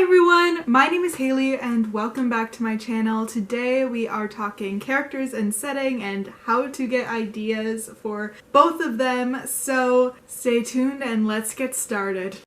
Hi everyone, my name is Haley and welcome back to my channel. Today we are talking characters and setting and how to get ideas for both of them, so stay tuned and let's get started.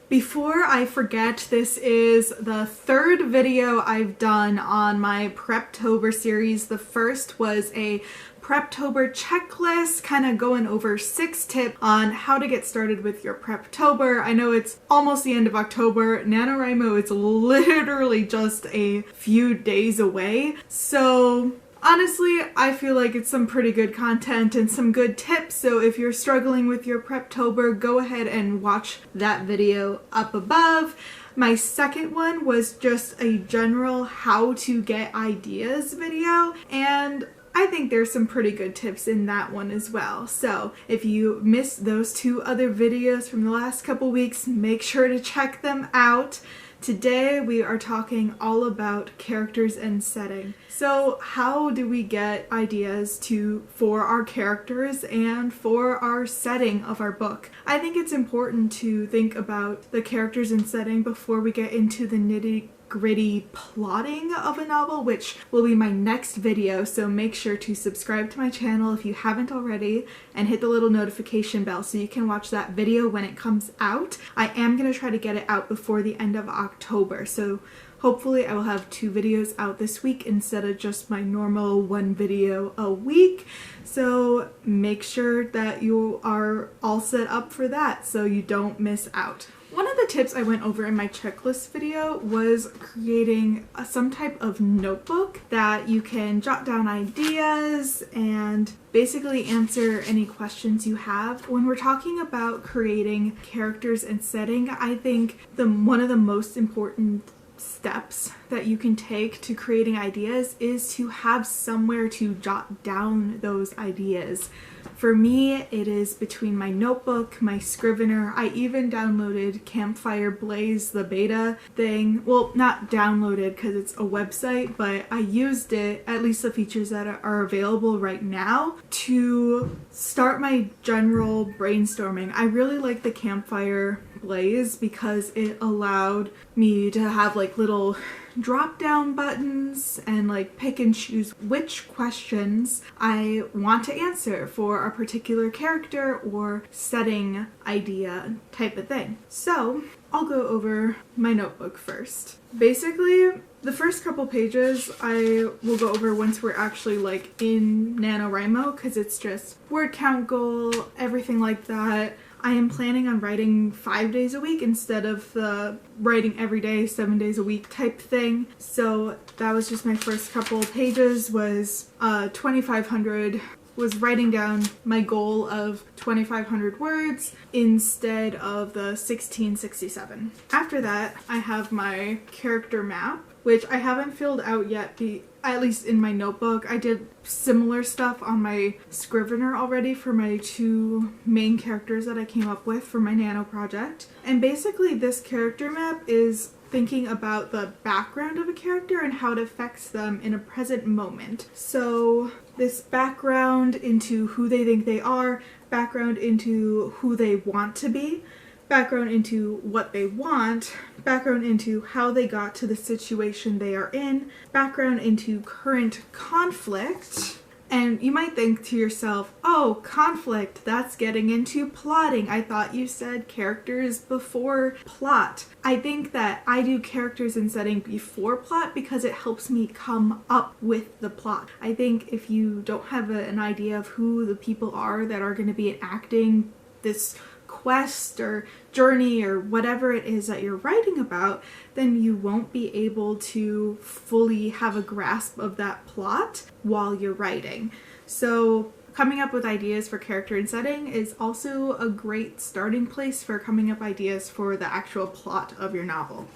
Before I forget, this is the third video I've done on my Preptober series. The first was a Preptober checklist, kind of going over 6 tips on how to get started with your Preptober. I know it's almost the end of October. Nanowrimo is literally just a few days away. So honestly, I feel like it's some pretty good content and some good tips, so if you're struggling with your Preptober, go ahead and watch that video up above. My second one was just a general how to get ideas video, and I think there's some pretty good tips in that one as well. So if you missed those 2 other videos from the last couple weeks, make sure to check them out. Today we are talking all about characters and setting. So how do we get ideas for our characters and for our setting of our book? I think it's important to think about the characters and setting before we get into the nitty-gritty plotting of a novel, which will be my next video, so make sure to subscribe to my channel if you haven't already and hit the little notification bell so you can watch that video when it comes out. I am going to try to get it out before the end of October, so hopefully I will have 2 videos out this week instead of just my normal 1 video a week. So make sure that you are all set up for that so you don't miss out. One of the tips I went over in my checklist video was creating some type of notebook that you can jot down ideas and basically answer any questions you have. When we're talking about creating characters and setting, I think one of the most important steps that you can take to creating ideas is to have somewhere to jot down those ideas. For me, it is between my notebook, my Scrivener. I even downloaded Campfire Blaze, the beta thing. Well, not downloaded because it's a website, but I used it, at least the features that are available right now, to start my general brainstorming. I really like the Campfire Blaze because it allowed me to have like little drop down buttons and like pick and choose which questions I want to answer for a particular character or setting idea type of thing. So I'll go over my notebook first. Basically, the first couple pages I will go over once we're actually like in Nanowrimo because it's just word count goal, everything like that. I am planning on writing 5 days a week instead of the writing every day, 7 days a week type thing. So that was just my first couple pages was 2,500, was writing down my goal of 2,500 words instead of the 1,667. After that, I have my character map, which I haven't filled out yet, at least in my notebook. I did similar stuff on my Scrivener already for my 2 main characters that I came up with for my Nano project. And basically this character map is thinking about the background of a character and how it affects them in a present moment. So this background into who they think they are, background into who they want to be, background into what they want, background into how they got to the situation they are in, background into current conflict. And you might think to yourself, oh, conflict, that's getting into plotting. I thought you said characters before plot. I think that I do characters and setting before plot because it helps me come up with the plot. I think if you don't have an idea of who the people are that are going to be enacting this quest or journey or whatever it is that you're writing about, then you won't be able to fully have a grasp of that plot while you're writing. So coming up with ideas for character and setting is also a great starting place for coming up ideas for the actual plot of your novel.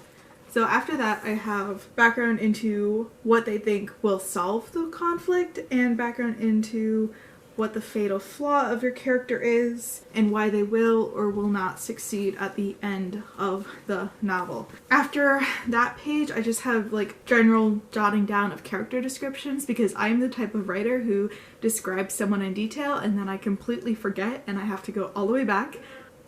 So after that, I have background into what they think will solve the conflict and background into what the fatal flaw of your character is, and why they will or will not succeed at the end of the novel. After that page, I just have like general jotting down of character descriptions, because I'm the type of writer who describes someone in detail and then I completely forget and I have to go all the way back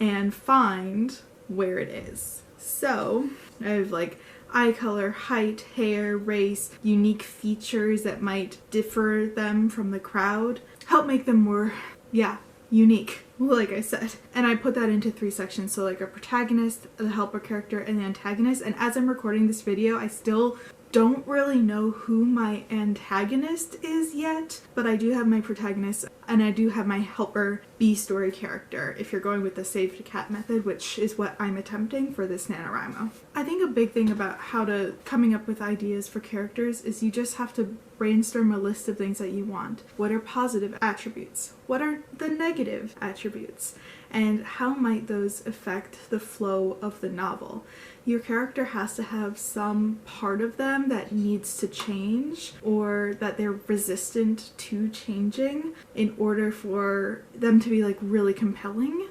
and find where it is. So I have like eye color, height, hair, race, unique features that might differ them from the crowd, help make them more, unique, like I said. And I put that into 3 sections, so like a protagonist, the helper character, and the antagonist. And as I'm recording this video, I still don't really know who my antagonist is yet, but I do have my protagonist and I do have my helper B-story character if you're going with the save the cat method, which is what I'm attempting for this Nanowrimo. I think a big thing about coming up with ideas for characters is you just have to brainstorm a list of things that you want. What are positive attributes? What are the negative attributes? And how might those affect the flow of the novel? Your character has to have some part of them that needs to change, or that they're resistant to changing, in order for them to be like really compelling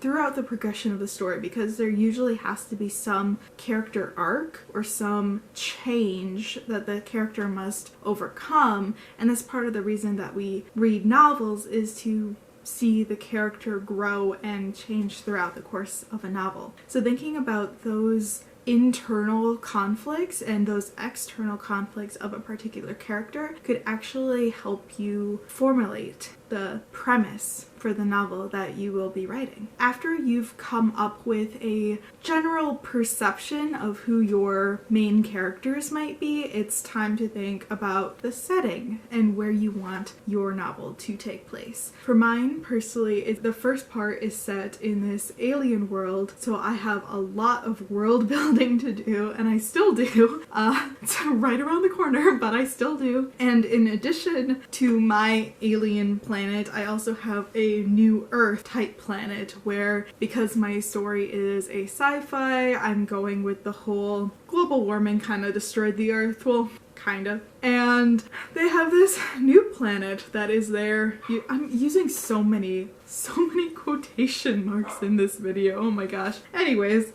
throughout the progression of the story, because there usually has to be some character arc or some change that the character must overcome. And that's part of the reason that we read novels, is to see the character grow and change throughout the course of a novel. So thinking about those internal conflicts and those external conflicts of a particular character could actually help you formulate the premise for the novel that you will be writing. After you've come up with a general perception of who your main characters might be, it's time to think about the setting and where you want your novel to take place. For mine, personally, the first part is set in this alien world, so I have a lot of world building to do, and I still do. It's right around the corner, but I still do. And in addition to my alien planet, I also have a new Earth type planet where, because my story is a sci-fi, I'm going with the whole global warming kind of destroyed the Earth. Well, kind of. And they have this new planet that is there. I'm using so many quotation marks in this video. Oh my gosh. Anyways,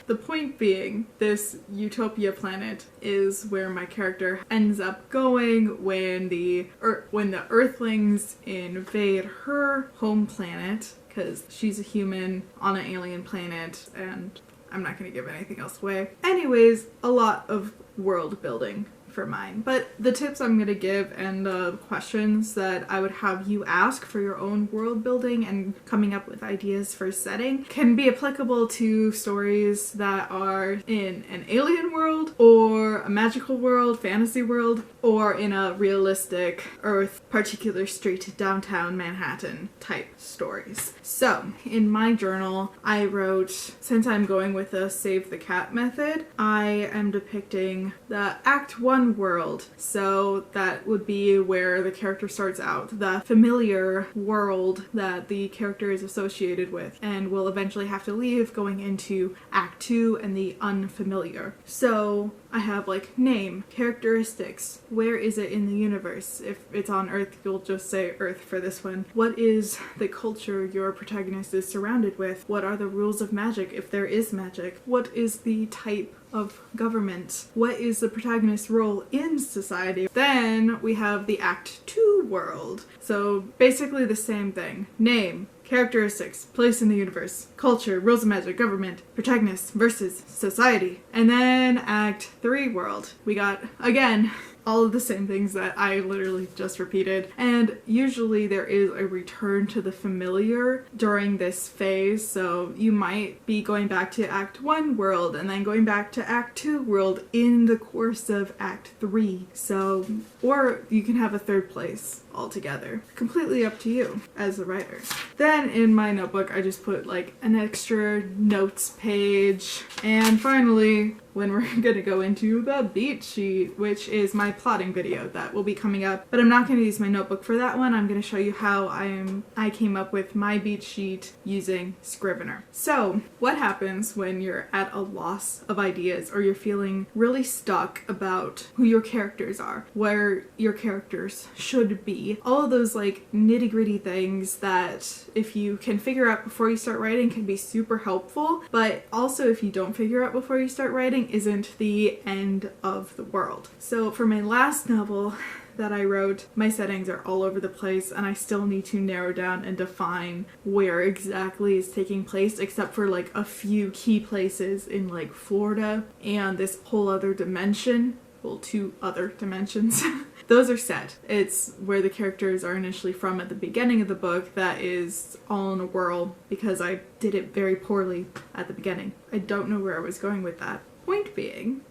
the point being, this utopia planet is where my character ends up going when the Earthlings invade her home planet, because she's a human on an alien planet, and I'm not going to give anything else away. Anyways, a lot of world building for mine. But the tips I'm going to give and the questions that I would have you ask for your own world building and coming up with ideas for setting can be applicable to stories that are in an alien world, or a magical world, fantasy world, or in a realistic Earth, particular street, downtown Manhattan type stories. So in my journal, I wrote, since I'm going with a save the cat method, I am depicting the Act 1 world. So that would be where the character starts out, the familiar world that the character is associated with, and will eventually have to leave, going into Act 2 and the unfamiliar. So I have like name, characteristics, where is it in the universe? If it's on Earth, you'll just say Earth for this one. What is the culture your protagonist is surrounded with? What are the rules of magic, if there is magic? What is the type of government? What is the protagonist's role in society? Then we have the Act 2 world. So basically the same thing. Name, characteristics, place in the universe, culture, rules of magic, government, protagonist versus society. And then Act 3 world. We got, again, all of the same things that I literally just repeated. And usually there is a return to the familiar during this phase. So you might be going back to Act 1 world and then going back to Act 2 world in the course of Act 3. So, or you can have a third place altogether. Completely up to you as the writer. Then in my notebook, I just put like an extra notes page. And finally, when we're gonna go into the beat sheet, which is my plotting video that will be coming up, but I'm not gonna use my notebook for that one. I'm gonna show you how I came up with my beat sheet using Scrivener. So what happens when you're at a loss of ideas, or you're feeling really stuck about who your characters are, where your characters should be? key. All of those like nitty-gritty things that if you can figure out before you start writing can be super helpful, but also if you don't figure out before you start writing isn't the end of the world. So for my last novel that I wrote, my settings are all over the place and I still need to narrow down and define where exactly is taking place, except for like a few key places in like Florida and this whole other dimension. Well, 2 other dimensions. Those are set. It's where the characters are initially from at the beginning of the book that is all in a whirl because I did it very poorly at the beginning. I don't know where I was going with that. Point being,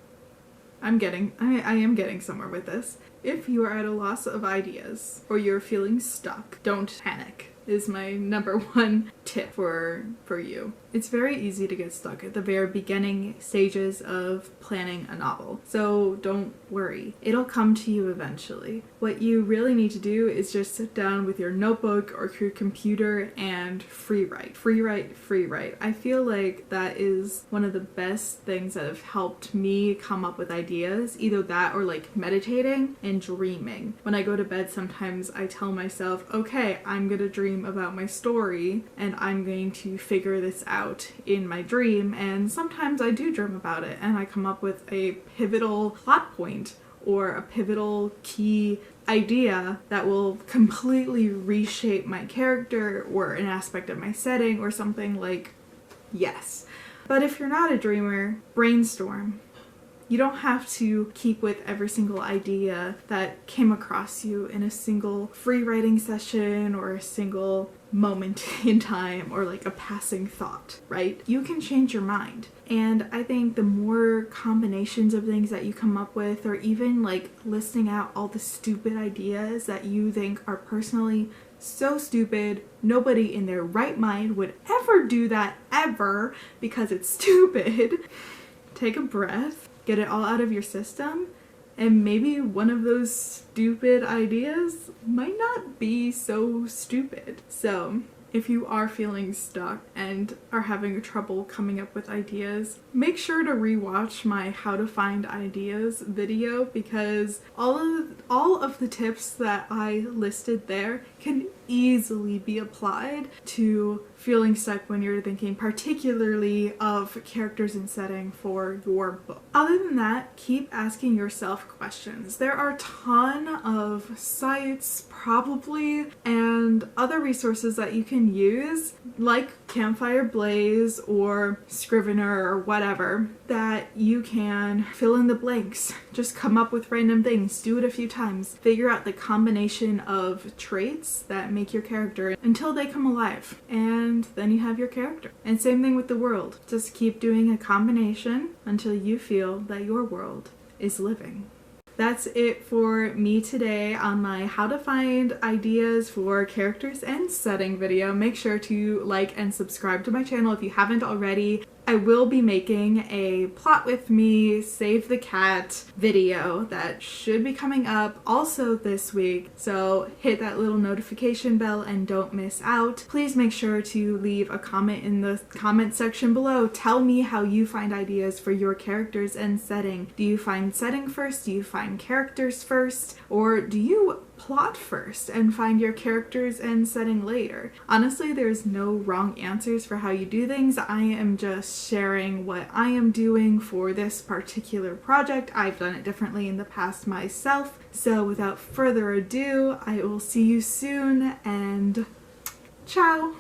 I am getting somewhere with this. If you are at a loss of ideas or you're feeling stuck, don't panic is my number 1 tip for you. It's very easy to get stuck at the very beginning stages of planning a novel. So don't worry. It'll come to you eventually. What you really need to do is just sit down with your notebook or your computer and free write. Free write. I feel like that is one of the best things that have helped me come up with ideas. Either that or like meditating and dreaming. When I go to bed, sometimes I tell myself, okay, I'm gonna dream about my story and I'm going to figure this out in my dream, and sometimes I do dream about it and I come up with a pivotal plot point or a pivotal key idea that will completely reshape my character or an aspect of my setting or something like, yes. But if you're not a dreamer, brainstorm. You don't have to keep with every single idea that came across you in a single free writing session or a single moment in time or like a passing thought, right? You can change your mind. And I think the more combinations of things that you come up with, or even like listing out all the stupid ideas that you think are personally so stupid, nobody in their right mind would ever do that ever because it's stupid. Take a breath. Get it all out of your system, and maybe one of those stupid ideas might not be so stupid. So if you are feeling stuck and are having trouble coming up with ideas, make sure to rewatch my How to Find Ideas video, because all of the tips that I listed there can easily be applied to feeling stuck when you're thinking particularly of characters and setting for your book. Other than that, keep asking yourself questions. There are a ton of sites probably and other resources that you can use, like Campfire Blaze or Scrivener or whatever, that you can fill in the blanks. Just come up with random things, do it a few times, figure out the combination of traits that make your character until they come alive, and then you have your character. And same thing with the world. Just keep doing a combination until you feel that your world is living. That's it for me today on my How to Find Ideas for Characters and Setting video. Make sure to like and subscribe to my channel if you haven't already. I will be making a Plot With Me Save the Cat video that should be coming up also this week, so hit that little notification bell and don't miss out. Please make sure to leave a comment in the comment section below. Tell me how you find ideas for your characters and setting. Do you find setting first? Do you find characters first? Or do you plot first and find your characters and setting later? Honestly, there's no wrong answers for how you do things. I am just sharing what I am doing for this particular project. I've done it differently in the past myself. So without further ado, I will see you soon, and ciao!